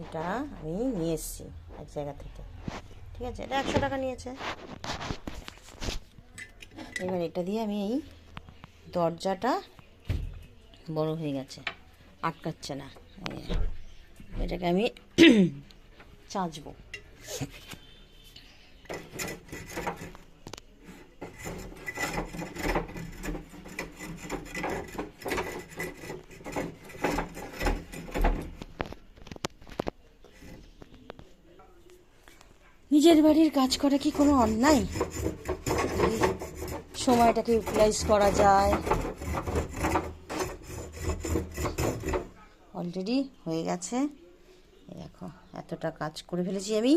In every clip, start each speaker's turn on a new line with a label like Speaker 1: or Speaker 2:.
Speaker 1: এটা আমি নিয়ে এসেছি এক জায়গা থেকে, ঠিক আছে। এটা 100 টাকা নিয়েছে। এবার এটা দিয়ে আমি এই দরজাটা বড় হয়ে গেছে, আটকাচ্ছে না, এটাকে আমি চাঁচবো। নিজের বাড়ির কাজ করা কি কোনো অন্যায়? সময়টাকে ইউটিলাইজ করা যায়। অলরেডি হয়ে গেছে। এই দেখো এতটা কাজ করে ফেলেছি আমি।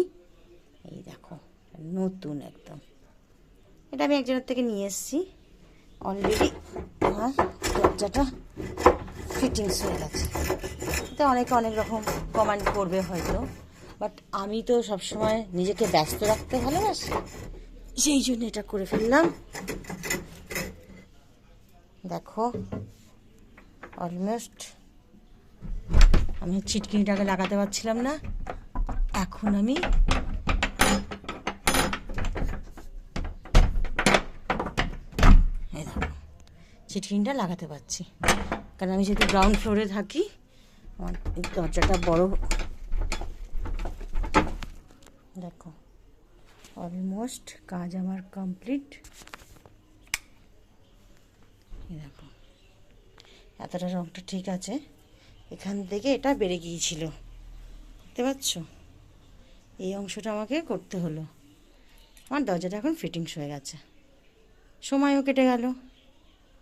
Speaker 1: এই দেখো নতুন একদম। এটা আমি একজনের থেকে নিয়ে এসেছি। অলরেডি আমার দরজাটা ফিটিংস হয়ে গেছে। এটা অনেকে অনেক রকম কমেন্ট করবে হয়তো, বাট আমি তো সবসময় নিজেকে ব্যস্ত রাখতে ভালোবাসি, সেই জন্য এটা করে ফেললাম। দেখো অলমোস্ট আমি ছিটকিনিটাকে লাগাতে পারছিলাম না, এখন আমি এই দেখো ছিটকিনিটা লাগাতে পারছি, কারণ আমি যেহেতু গ্রাউন্ড ফ্লোরে থাকি আমার এই দরজাটা বড়। দেখো অলমোস্ট কাজ আমার কমপ্লিট। এই দেখো এতটা রঙটা ঠিক আছে, এখান থেকে এটা বেড়ে গিয়েছিল, দেখতে পাচ্ছ? এই অংশটা আমাকে করতে হলো। আমার দরজাটা এখন ফিটিংস হয়ে গেছে, সময়ও কেটে গেল।